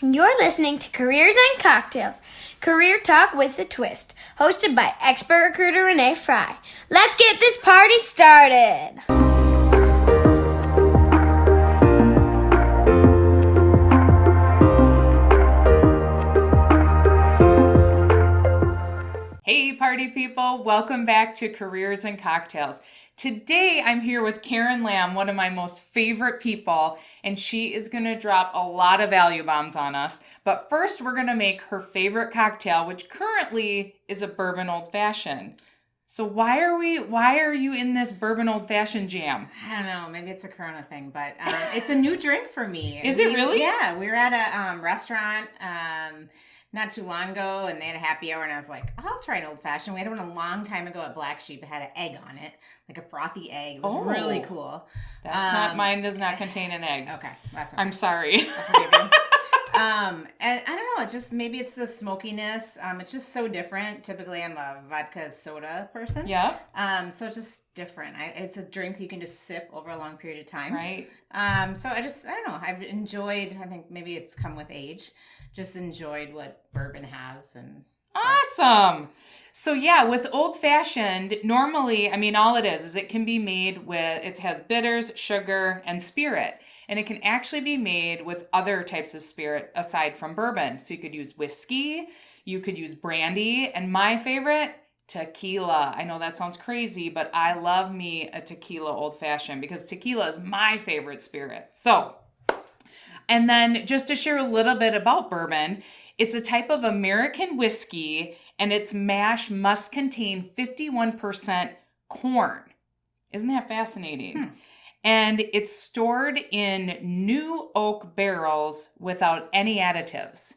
You're listening to Careers and Cocktails, career talk with a twist, hosted by expert recruiter Renee Frey. Let's get this party started. Hey party people, welcome back to Careers and Cocktails. Today I'm here with Karen Lamb, one of my most favorite people, and she is going to drop a lot of value bombs on us. But first we're going to make her favorite cocktail, which currently is a Bourbon Old Fashioned. So why are you in this Bourbon Old Fashioned jam? I don't know, maybe it's a Corona thing, but it's a new drink for me. Is it really? Yeah, we were at a restaurant not too long ago, and they had a happy hour, and I was like, I'll try an old fashioned. We had one a long time ago at Black Sheep. It had an egg on it, like a frothy egg. It was really cool. That's not, mine does not contain an egg. Okay, that's okay. I'm sorry. I forgive you. And I don't know, it's just, maybe it's the smokiness. It's just so different. Typically, I'm a vodka soda person. Yeah. So it's just different. It's a drink you can just sip over a long period of time. Right. So I don't know. I've enjoyed, I think maybe it's come with age, just enjoyed what bourbon has. And awesome. So yeah, with Old Fashioned, normally, all it is it can be made with, it has bitters, sugar, and spirit. And it can actually be made with other types of spirit aside from bourbon. So you could use whiskey, you could use brandy, and my favorite, tequila. I know that sounds crazy, but I love me a tequila Old Fashioned because tequila is my favorite spirit. So, and then just to share a little bit about bourbon, it's a type of American whiskey, and its mash must contain 51% corn. Isn't that fascinating? And it's stored in new oak barrels without any additives.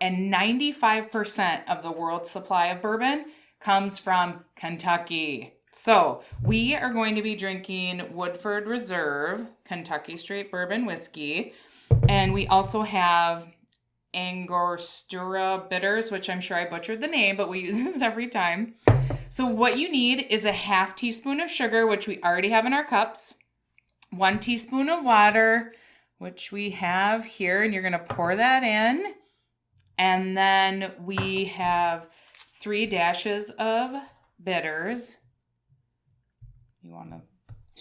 And 95% of the world's supply of bourbon comes from Kentucky. So we are going to be drinking Woodford Reserve Kentucky Straight Bourbon Whiskey. And we also have Angostura bitters, which I'm sure I butchered the name, but we use this every time. So what you need is a half teaspoon of sugar, which we already have in our cups. 1 teaspoon of water, which we have here, and you're going to pour that in. And then we have 3 dashes of bitters. You want to?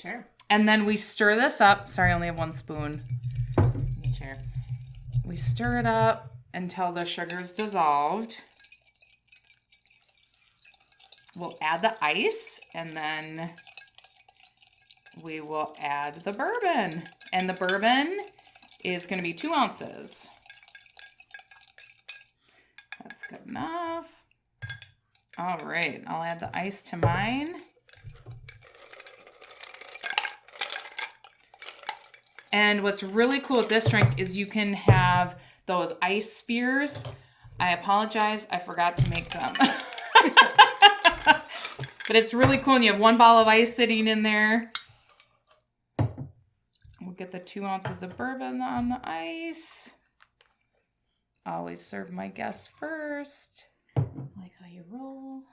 Sure. And then we stir this up. Sorry, I only have 1 spoon. Sure. We stir it up until the sugar's dissolved. We'll add the ice, and then we will add the bourbon. And the bourbon is going to be 2 ounces. That's good enough. All right, I'll add the ice to mine. And what's really cool with this drink is you can have those ice spheres. I apologize, I forgot to make them. But it's really cool, and you have 1 ball of ice sitting in there. We'll get the 2 ounces of bourbon on the ice. Always serve my guests first. I like how you roll.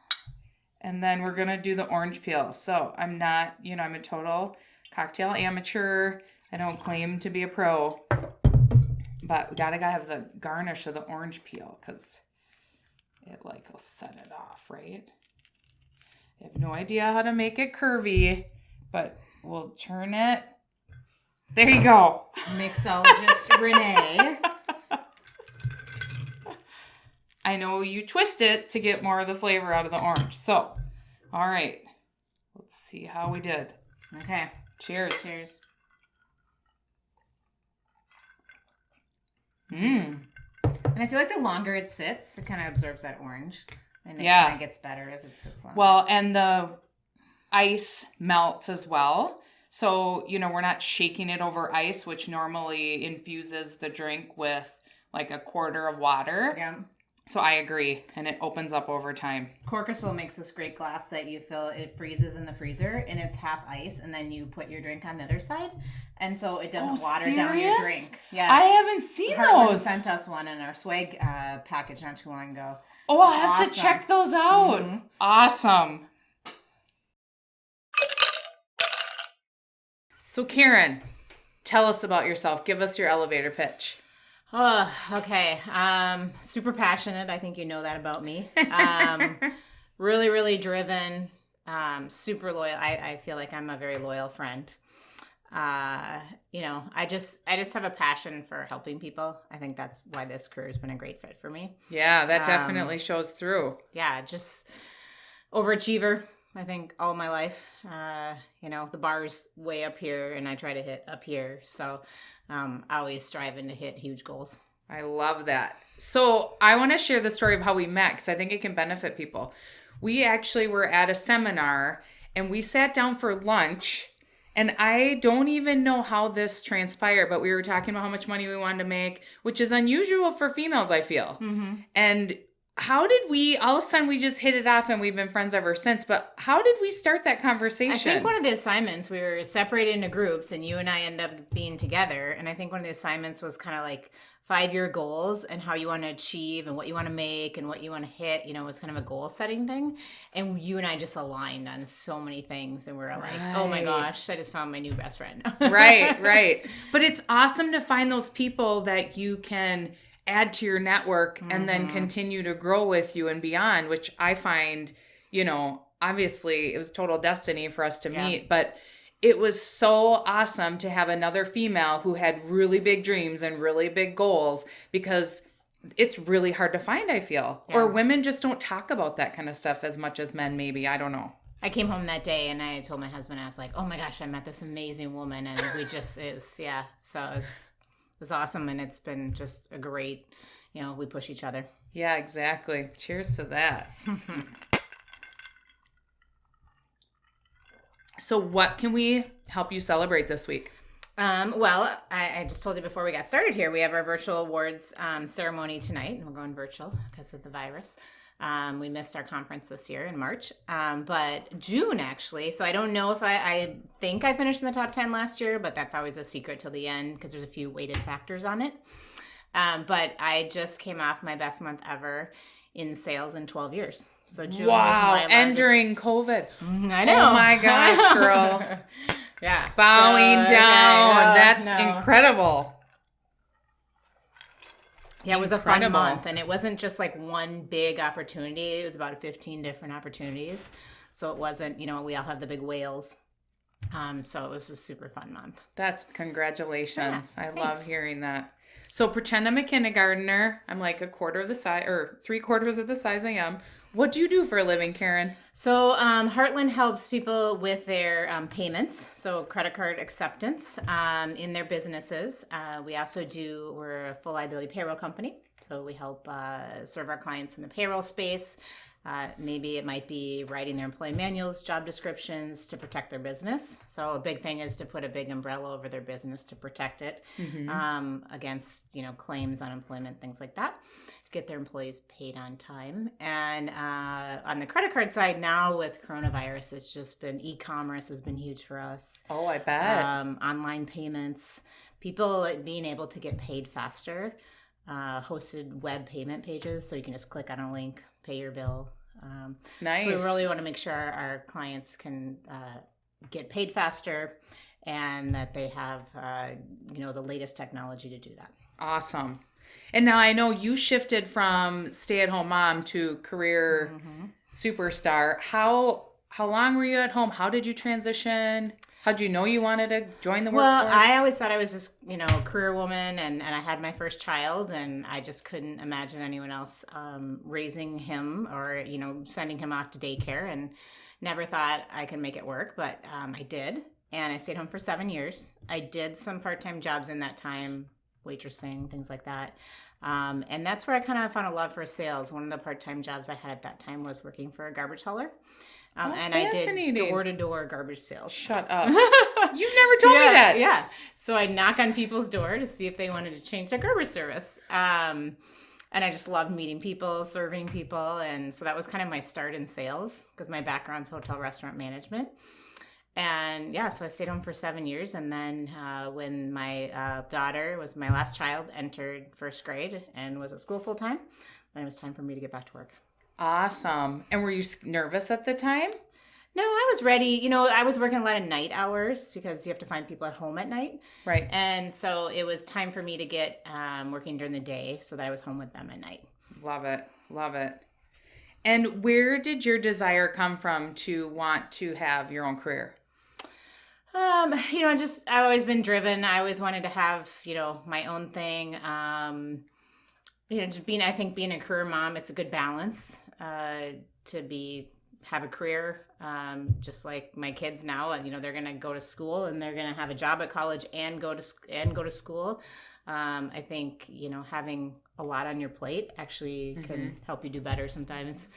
And then we're going to do the orange peel. So I'm not, I'm a total cocktail amateur. I don't claim to be a pro. But we gotta have the garnish of the orange peel because it will set it off, right? I have no idea how to make it curvy, but we'll turn it. There you go. Mixologist Renee. I know you twist it to get more of the flavor out of the orange. So, all right. Let's see how we did. Okay. Cheers. Cheers. Mmm. And I feel like the longer it sits, it kind of absorbs that orange. And it kind of gets better as it sits longer. Well, and the ice melts as well. So, we're not shaking it over ice, which normally infuses the drink with like a quarter of water. Yeah. So I agree. And it opens up over time. Corcosol makes this great glass that you fill, it freezes in the freezer and it's half ice, and then you put your drink on the other side. And so it doesn't water down your drink. Yeah. I haven't seen Heartland those. Sent us one in our swag package not too long ago. Oh, I'll have to check those out. Mm-hmm. Awesome. So Karen, tell us about yourself. Give us your elevator pitch. Oh, okay. Super passionate. I think you know that about me. Really, really driven. Super loyal. I feel like I'm a very loyal friend. I just have a passion for helping people. I think that's why this career has been a great fit for me. Yeah, that definitely shows through. Yeah, just overachiever. I think all my life, the bar's way up here and I try to hit up here. So always striving to hit huge goals. I love that. So I want to share the story of how we met because I think it can benefit people. We actually were at a seminar and we sat down for lunch, and I don't even know how this transpired, but we were talking about how much money we wanted to make, which is unusual for females, I feel. Mm-hmm. And how did we, all of a sudden we just hit it off and we've been friends ever since, but how did we start that conversation? I think one of the assignments, we were separated into groups and you and I ended up being together. And I think one of the assignments was kind of like 5-year goals and how you want to achieve and what you want to make and what you want to hit, it was kind of a goal setting thing. And you and I just aligned on so many things. And we were like, oh my gosh, I just found my new best friend. Right. But it's awesome to find those people that you can add to your network and then continue to grow with you and beyond, which I find, obviously it was total destiny for us to meet, but it was so awesome to have another female who had really big dreams and really big goals, because it's really hard to find, I feel. Yeah. Or women just don't talk about that kind of stuff as much as men, maybe. I don't know. I came home that day and I told my husband, I was like, oh my gosh, I met this amazing woman. And we just so it was awesome, and it's been just a great, we push each other. Yeah, exactly. Cheers to that. So what can we help you celebrate this week? Well, I just told you before we got started here, we have our virtual awards ceremony tonight, and we're going virtual because of the virus. We missed our conference this year in March, but June actually. So I don't know if I think I finished in the top 10 last year, but that's always a secret till the end because there's a few weighted factors on it. But I just came off my best month ever in sales in 12 years. So June was my largest. And during COVID. I know. Oh my gosh, girl. Yeah. Bowing down. That's incredible. Yeah, it was a fun month, and it wasn't just like one big opportunity. It was about 15 different opportunities. So it wasn't, we all have the big whales. So it was a super fun month. That's congratulations. Yeah, I love hearing that. So pretend I'm a kindergartner. I'm like a quarter of the size or 3/4 of the size I am. What do you do for a living, Karen? So Heartland helps people with their payments, so credit card acceptance in their businesses. We're a full liability payroll company, so we help serve our clients in the payroll space. Maybe it might be writing their employee manuals, job descriptions to protect their business. So a big thing is to put a big umbrella over their business to protect it against, claims, unemployment, things like that, to get their employees paid on time. And on the credit card side now with coronavirus, it's just been e-commerce has been huge for us. Oh, I bet. Online payments, people being able to get paid faster, hosted web payment pages. So you can just click on a link, pay your bill. Nice. So we really want to make sure our clients can get paid faster and that they have, the latest technology to do that. Awesome. And now I know you shifted from stay-at-home mom to career superstar. How long were you at home? How did you transition? How did you know you wanted to join the workforce? Well, I always thought I was just, a career woman, and I had my first child, and I just couldn't imagine anyone else raising him or, sending him off to daycare, and never thought I could make it work, but I did, and I stayed home for 7 years. I did some part-time jobs in that time, waitressing, things like that. And that's where I kind of found a love for sales. One of the part-time jobs I had at that time was working for a garbage hauler. And I did door-to-door garbage sales. Shut up. You've never told me that. Yeah. So I'd knock on people's door to see if they wanted to change their garbage service. And I just loved meeting people, serving people. And so that was kind of my start in sales because my background's hotel restaurant management. And so I stayed home for 7 years. And then when my daughter was my last child, entered first grade and was at school full time, then it was time for me to get back to work. Awesome. And were you nervous at the time? No, I was ready. You know, I was working a lot of night hours because you have to find people at home at night. Right. And so it was time for me to get working during the day so that I was home with them at night. Love it. Love it. And where did your desire come from to want to have your own career? You know, I've always been driven. I always wanted to have, you know, my own thing. You know, I think being a career mom, it's a good balance to have a career. Just like my kids now, you know, they're going to go to school and they're going to have a job at college and go to school. I think, you know, having a lot on your plate actually can help you do better sometimes.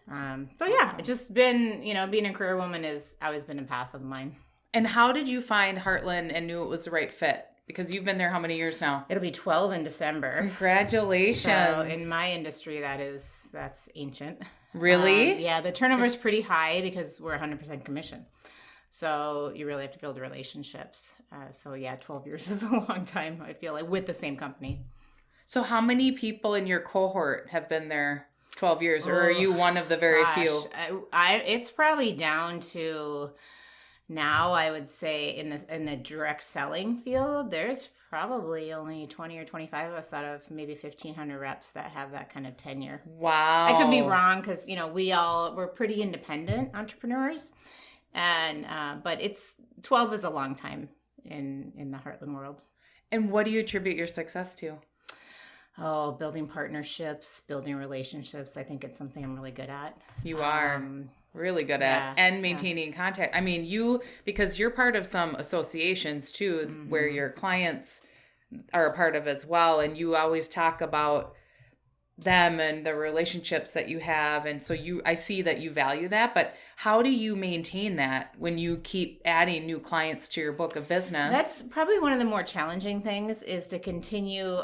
So yeah, it's just been, you know, being a career woman has always been a path of mine. And how did you find Heartland and knew it was the right fit? Because you've been there how many years now? It'll be 12 in December. Congratulations. So in my industry, that's ancient. Really? Yeah, the turnover is pretty high because we're 100% commission. So you really have to build relationships. So yeah, 12 years is a long time, I feel like, with the same company. So how many people in your cohort have been there 12 years? Or are you one of the very few? It's probably down to now, I would say in the direct selling field, there's probably only 20 or 25 of us out of maybe 1,500 reps that have that kind of tenure. Wow. I could be wrong because, you know, we're pretty independent entrepreneurs. And but 12 is a long time in the Heartland world. And what do you attribute your success to? Oh, building partnerships, building relationships. I think it's something I'm really good at. You are really good at, and maintaining contact. I mean, because you're part of some associations too, where your clients are a part of as well. And you always talk about them and the relationships that you have. And so I see that you value that, but how do you maintain that when you keep adding new clients to your book of business? That's probably one of the more challenging things is to continue,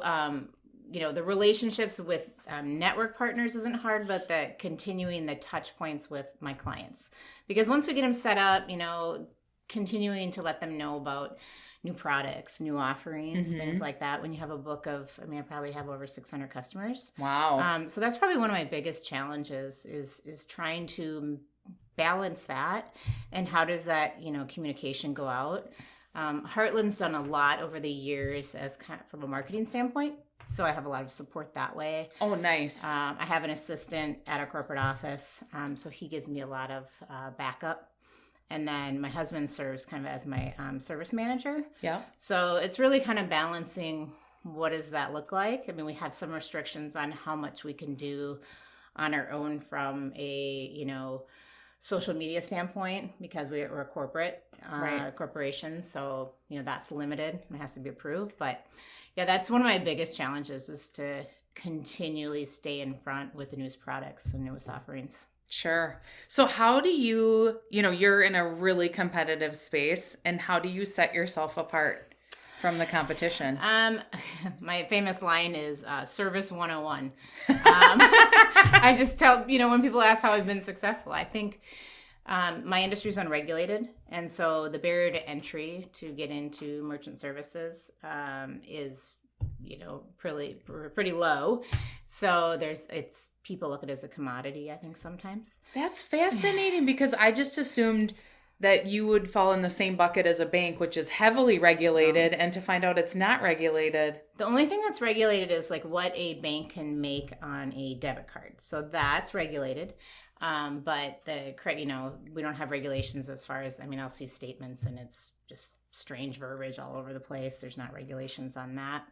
you know, the relationships with network partners isn't hard, but continuing the touch points with my clients. Because once we get them set up, you know, continuing to let them know about new products, new offerings, things like that. When you have a book of, I probably have over 600 customers. Wow. So that's probably one of my biggest challenges is trying to balance that. And how does that, you know, communication go out? Heartland's done a lot over the years from a marketing standpoint. So I have a lot of support that way. Oh, nice. I have an assistant at our corporate office. So he gives me a lot of backup. And then my husband serves kind of as my service manager. Yeah. So it's really kind of balancing what does that look like. I mean, we have some restrictions on how much we can do on our own from a, you know, social media standpoint because we're a corporate corporation. So, you know, that's limited. It has to be approved. But yeah, that's one of my biggest challenges is to continually stay in front with the newest products and newest offerings. Sure. So how do you're in a really competitive space, and how do you set yourself apart from the competition? My famous line is service 101. I just tell, you know, when people ask how I've been successful, I think my industry is unregulated. And so the barrier to entry to get into merchant services is, you know, pretty low. So people look at it as a commodity, I think, sometimes. That's fascinating because I just assumed that you would fall in the same bucket as a bank, which is heavily regulated, and to find out it's not regulated. The only thing that's regulated is like what a bank can make on a debit card. So that's regulated. But the credit, you know, we don't have regulations as far as, I'll see statements and it's just strange verbiage all over the place. There's not regulations on that.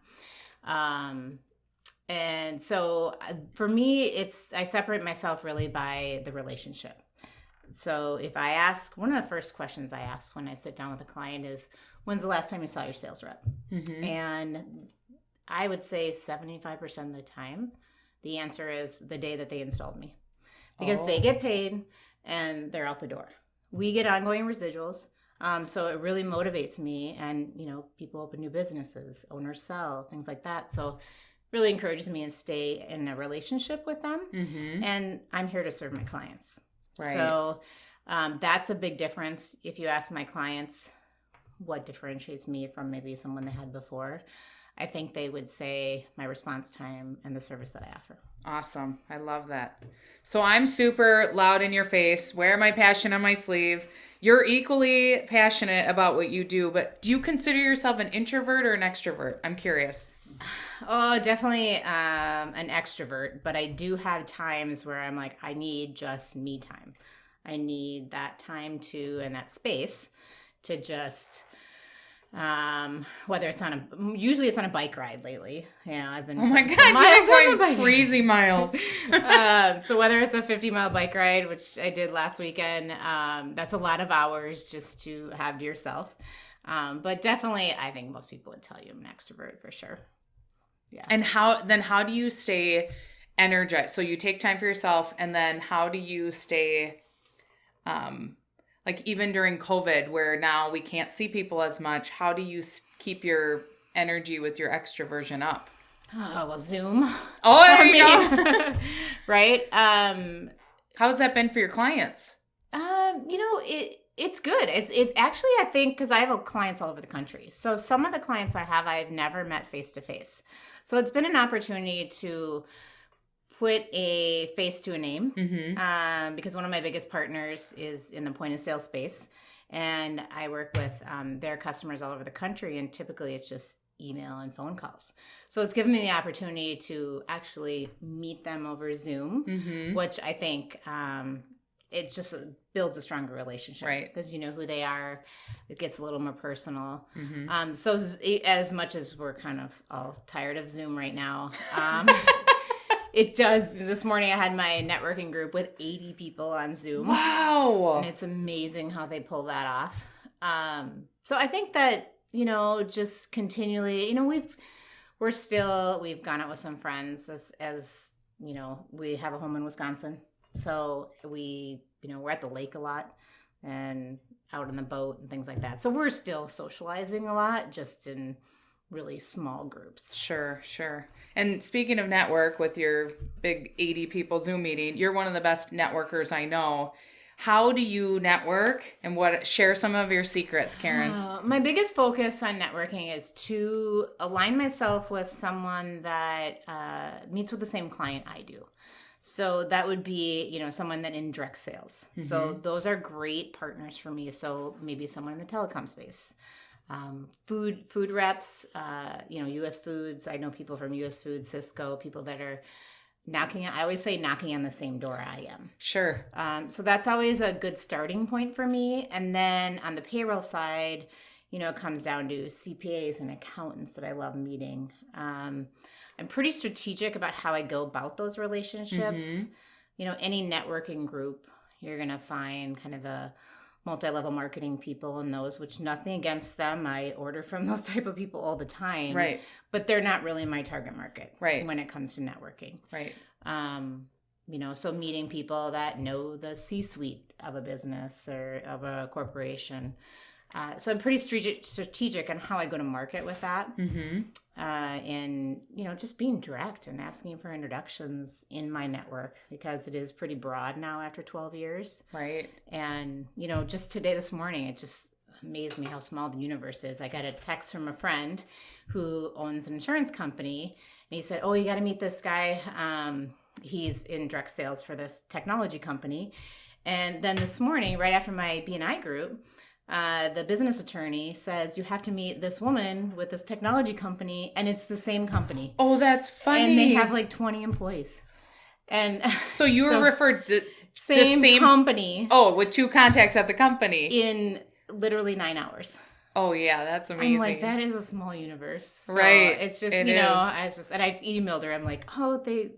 And so for me, I separate myself really by the relationship. So if I ask, one of the first questions I ask when I sit down with a client is, when's the last time you saw your sales rep? Mm-hmm. And I would say 75% of the time, the answer is the day that they installed me. Because they get paid and they're out the door. We get ongoing residuals. So it really motivates me. And, you know, people open new businesses, owners sell, things like that. So really encourages me to stay in a relationship with them. Mm-hmm. And I'm here to serve my clients. Right. So that's a big difference. If you ask my clients what differentiates me from maybe someone they had before, I think they would say my response time and the service that I offer. Awesome. I love that. So I'm super loud in your face, wear my passion on my sleeve. You're equally passionate about what you do, but do you consider yourself an introvert or an extrovert? I'm curious. Oh, definitely an extrovert, but I do have times where I'm like, I need just me time. I need that time and that space to just, whether it's usually it's on a bike ride lately. I've been. Oh my God, you're going crazy miles. So whether it's a 50-mile bike ride, which I did last weekend, that's a lot of hours just to have to yourself. But definitely, I think most people would tell you I'm an extrovert for sure. Yeah. And how do you stay energized? So you take time for yourself, and then how do you stay, like even during COVID, where now we can't see people as much, how do you keep your energy with your extroversion up? Oh, well, Zoom. Oh, there you go. Right? How's that been for your clients? It's good. It's actually, I think, because I have clients all over the country. So some of the clients I've never met face to face. So it's been an opportunity to put a face to a name, because one of my biggest partners is in the point of sale space, and I work with their customers all over the country, and typically it's just email and phone calls. So it's given me the opportunity to actually meet them over Zoom, which I think it just builds a stronger relationship, right? Because you know who they are. It gets a little more personal. So as much as we're kind of all tired of Zoom right now, it does. This morning I had my networking group with 80 people on Zoom. Wow. And it's amazing how they pull that off. So I think that, just continually, we've gone out with some friends as we have a home in Wisconsin. So we're at the lake a lot and out on the boat and things like that. So we're still socializing a lot, just in really small groups. Sure. And speaking of network, with your big 80 people Zoom meeting, you're one of the best networkers I know. How do you network, and share some of your secrets, Karen? My biggest focus on networking is to align myself with someone that meets with the same client I do. So that would be, someone that in direct sales. So those are great partners for me. So maybe someone in the telecom space, food reps, U.S. Foods. I know people from U.S. Foods, Cisco, people that are I always say knocking on the same door I am. Sure. So that's always a good starting point for me. And then on the payroll side, it comes down to CPAs and accountants that I love meeting. I'm pretty strategic about how I go about those relationships. Any networking group, you're going to find kind of the multi-level marketing people and those, which nothing against them. I order from those type of people all the time. Right. But they're not really my target market. Right. When it comes to networking. Right. So meeting people that know the C-suite of a business or of a corporation. So I'm pretty strategic on how I go to market with that. And, just being direct and asking for introductions in my network, because it is pretty broad now after 12 years. Right. And, just this morning, it just amazed me how small the universe is. I got a text from a friend who owns an insurance company, and he said, "Oh, you got to meet this guy. He's in direct sales for this technology company." And then this morning, right after my B&I group, the business attorney says, "You have to meet this woman with this technology company," and it's the same company. Oh, that's funny. And they have like 20 employees. And so you were referred to the same company. Oh, with 2 contacts at the company. In literally 9 hours. Oh, yeah, that's amazing. I'm like, that is a small universe. So right. It's just, and I emailed her. I'm like,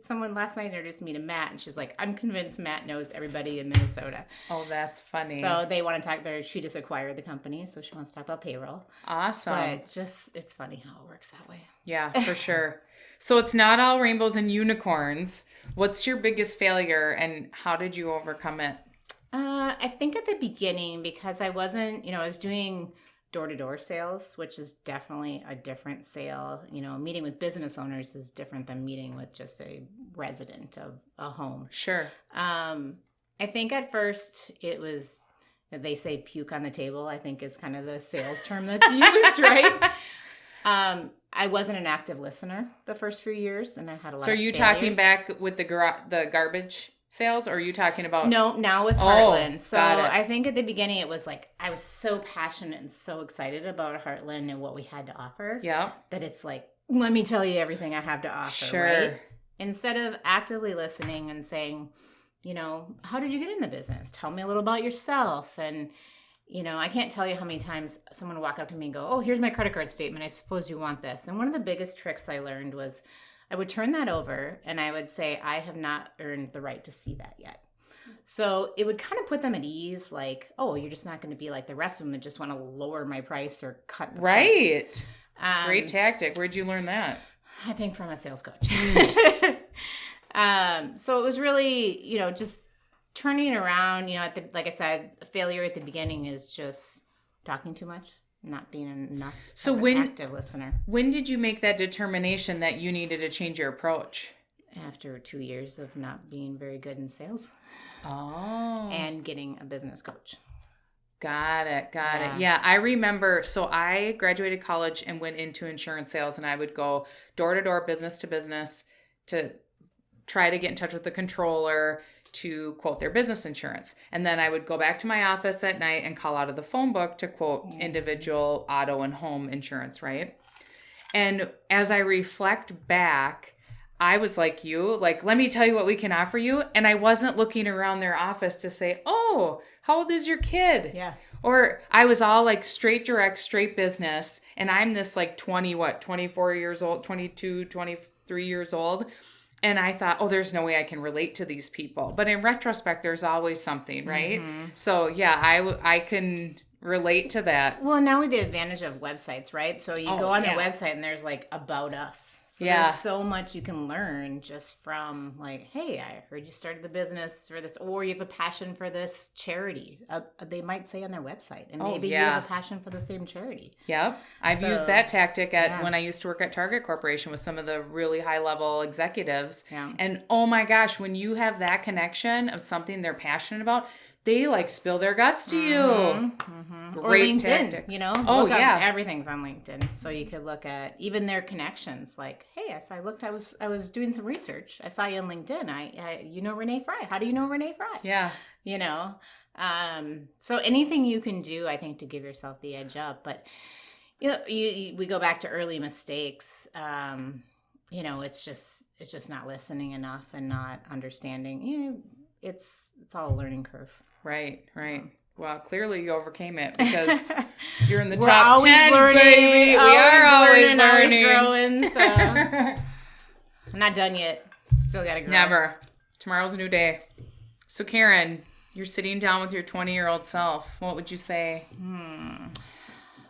someone last night introduced me to Matt. And she's like, "I'm convinced Matt knows everybody in Minnesota." Oh, that's funny. So they want to talk there. She just acquired the company, so she wants to talk about payroll. Awesome. But it's funny how it works that way. Yeah, for sure. So it's not all rainbows and unicorns. What's your biggest failure, and how did you overcome it? I think at the beginning, because I wasn't, I was doing door-to-door sales, which is definitely a different sale. Meeting with business owners is different than meeting with just a resident of a home. Sure. I think at first it was, they say puke on the table, I think is kind of the sales term that's used, right? I wasn't an active listener the first few years, and I had a lot. So are of you failures. talking back with the garbage sales, or are you talking about? No, now with Heartland. So got it. I think at the beginning it was like I was so passionate and so excited about Heartland and what we had to offer. Yeah. That it's like, let me tell you everything I have to offer. Sure. Right? Instead of actively listening and saying, how did you get in the business? Tell me a little about yourself. And I can't tell you how many times someone would walk up to me and go, oh, here's my credit card statement. I suppose you want this. And one of the biggest tricks I learned was I would turn that over and I would say, I have not earned the right to see that yet. So it would kind of put them at ease, like, oh, you're just not going to be like the rest of them that just want to lower my price or cut the price. Right. Great tactic. Where'd you learn that? I think from a sales coach. So it was really, just turning it around, like I said, failure at the beginning is just talking too much, not being enough of an active listener. When did you make that determination that you needed to change your approach? After 2 years of not being very good in sales. Oh. And getting a business coach. Got it. Yeah, I remember. So I graduated college and went into insurance sales, and I would go door to door, business to business, to try to get in touch with the controller to quote their business insurance. And then I would go back to my office at night and call out of the phone book to quote individual auto and home insurance, right? And as I reflect back, I was like you, like, let me tell you what we can offer you. And I wasn't looking around their office to say, oh, how old is your kid? Yeah. Or I was all like straight direct, straight business. And I'm this like 24 years old, 22, 23 years old. And I thought, oh, there's no way I can relate to these people. But in retrospect, there's always something, right? Mm-hmm. So yeah, I can relate to that. Well, now with the advantage of websites, right? So you go on a website and there's like about us. So there's so much you can learn just from like, hey, I heard you started the business for this, or you have a passion for this charity. They might say on their website, and maybe you have a passion for the same charity. Yep. I've used that tactic when I used to work at Target Corporation with some of the really high level executives. Yeah. And oh my gosh, when you have that connection of something they're passionate about, they like spill their guts to you. Mm-hmm. Great or LinkedIn, tactics. Look up, everything's on LinkedIn. So you could look at even their connections. Like, hey, yes, I was doing some research. I saw you on LinkedIn. I Renee Frey. How do you know Renee Frey? Yeah. So anything you can do, I think, to give yourself the edge up. But we go back to early mistakes. It's just not listening enough and not understanding. It's all a learning curve. Right. Well, clearly you overcame it because you're in the top 10, learning, baby. We are always learning. Always growing, so I'm not done yet. Still got to grow. Never. Tomorrow's a new day. So, Karen, you're sitting down with your 20-year-old self. What would you say?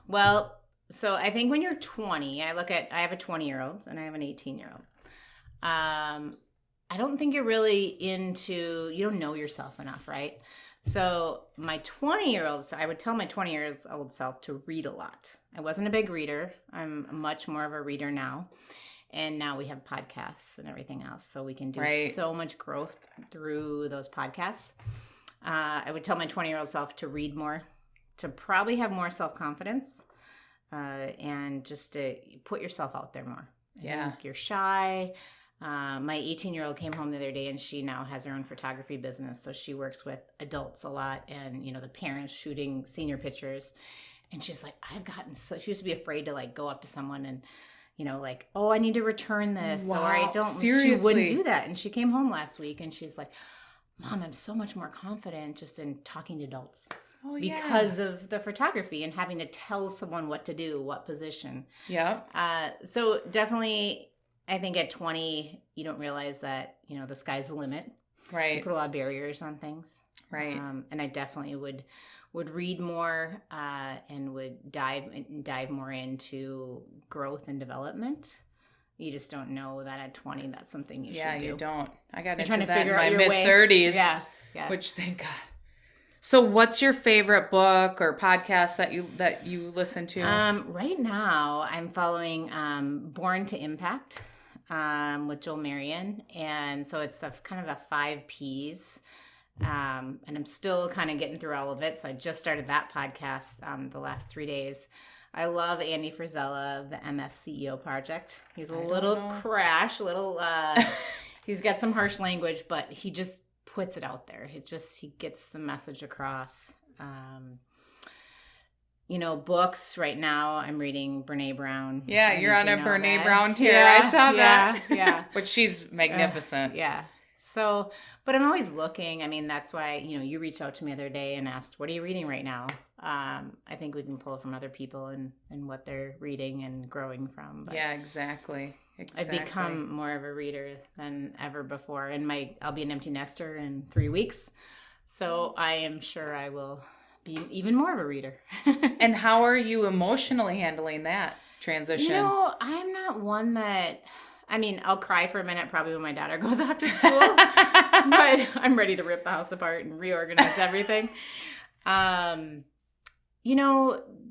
Well, so I think when you're 20, I have a 20-year-old and I have an 18-year-old. I don't think you're really you don't know yourself enough, right? So my 20-year-old, I would tell my 20-year-old self to read a lot. I wasn't a big reader. I'm much more of a reader now. And now we have podcasts and everything else. So we can do so much growth through those podcasts. I would tell my 20-year-old self to read more, to probably have more self-confidence, and just to put yourself out there more. I think you're shy. My 18-year-old came home the other day and she now has her own photography business. So she works with adults a lot and, the parents shooting senior pictures. And she's like, she used to be afraid to like go up to someone and, like, oh, I need to return this. Wow. Or I don't, Seriously? She wouldn't do that. And she came home last week and she's like, Mom, I'm so much more confident just in talking to adults. Oh, because of the photography and having to tell someone what to do, what position. Yeah. So definitely, I think at 20, you don't realize that, the sky's the limit. Right. You put a lot of barriers on things. Right. And I definitely would read more and would dive more into growth and development. You just don't know that at 20 that's something you should do. Yeah, you don't. I got into into that in my mid-30s. Yeah. Which, thank God. So what's your favorite book or podcast that you listen to? Right now, I'm following Born to Impact. With Joel Marion. And so it's the kind of the 5 Ps. And I'm still kind of getting through all of it. So I just started that podcast the last 3 days. I love Andy Frisella of the MF CEO Project. He's a I don't little know. crash, he's got some harsh language, but he just puts it out there. He gets the message across. Books right now, I'm reading Brene Brown. Yeah, you're on a Anything on Brene that? Brown tear. Yeah, I saw that. Yeah. But she's magnificent. Yeah. So, but I'm always looking. I mean, that's why, you reached out to me the other day and asked, what are you reading right now? I think we can pull from other people and what they're reading and growing from. But Yeah, exactly. I've become more of a reader than ever before. And I'll be an empty nester in 3 weeks. So I am sure I will be even more of a reader. And how are you emotionally handling that transition? I'm not one that, I'll cry for a minute probably when my daughter goes off to school, but I'm ready to rip the house apart and reorganize everything.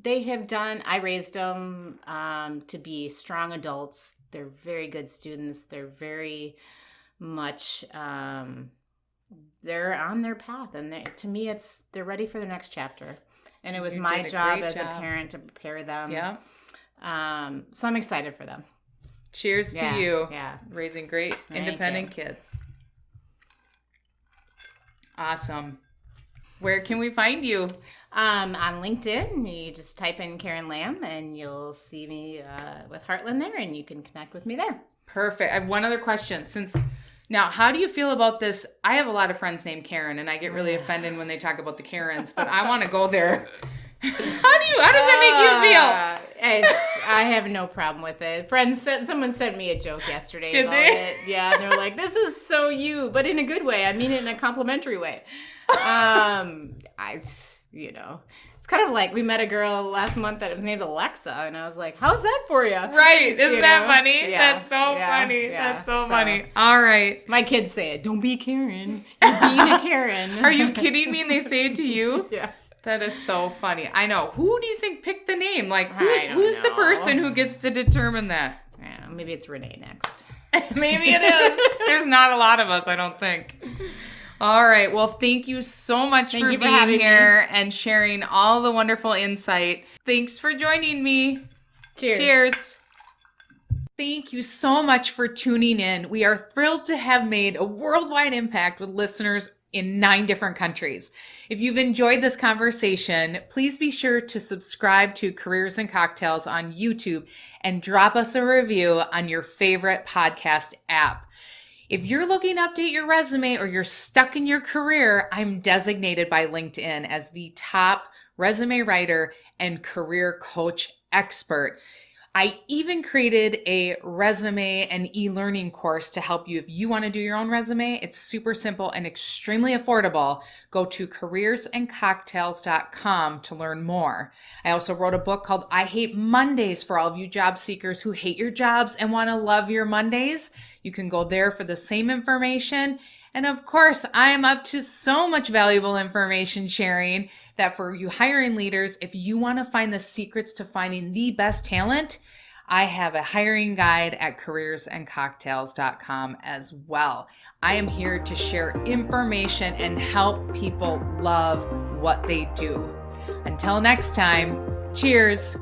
They have done, I raised them to be strong adults. They're very good students. They're very much, they're on their path. And to me, they're ready for the next chapter. And it was You my did a job great as a job. parent to prepare them. Yeah. So I'm excited for them. Cheers to you. Yeah. Raising great Thank independent kids. Awesome. Where can we find you? On LinkedIn, you just type in Karen Lamb and you'll see me with Heartland there, and you can connect with me there. Perfect. I have one other question. Now, how do you feel about this? I have a lot of friends named Karen, and I get really offended when they talk about the Karens, but I want to go there. How does that make you feel? I have no problem with it. Someone sent me a joke yesterday Did about they? it. Yeah, and they're like, "This is so you," but in a good way. I mean it in a complimentary way. It's kind of like we met a girl last month that was named Alexa, and I was like, "How's that for you?" Right. Isn't that funny? Yeah, That's so yeah, funny. yeah. That's so So- funny. All right. My kids say it. Don't be Karen. You're being a Karen. Are you kidding me? And they say it to you? Yeah. That is so funny. I know. Who do you think picked the name? Like, I don't who's the know. person who gets to determine that? I don't know, maybe it's Renee next. Maybe it is. There's not a lot of us, I don't think. All right. Well, thank you so much Thank for you for being having here and sharing all the wonderful insight. Thanks for joining me. Cheers. Cheers. Thank you so much for tuning in. We are thrilled to have made a worldwide impact with listeners in 9 different countries. If you've enjoyed this conversation, please be sure to subscribe to Careers and Cocktails on YouTube and drop us a review on your favorite podcast app. If you're looking to update your resume or you're stuck in your career, I'm designated by LinkedIn as the top resume writer and career coach expert. I even created a resume and e-learning course to help you if you want to do your own resume. It's super simple and extremely affordable. Go to careersandcocktails.com to learn more. I also wrote a book called I Hate Mondays for all of you job seekers who hate your jobs and want to love your Mondays. You can go there for the same information. And of course, I am up to so much valuable information sharing that for you hiring leaders, if you want to find the secrets to finding the best talent, I have a hiring guide at careersandcocktails.com as well. I am here to share information and help people love what they do. Until next time, cheers.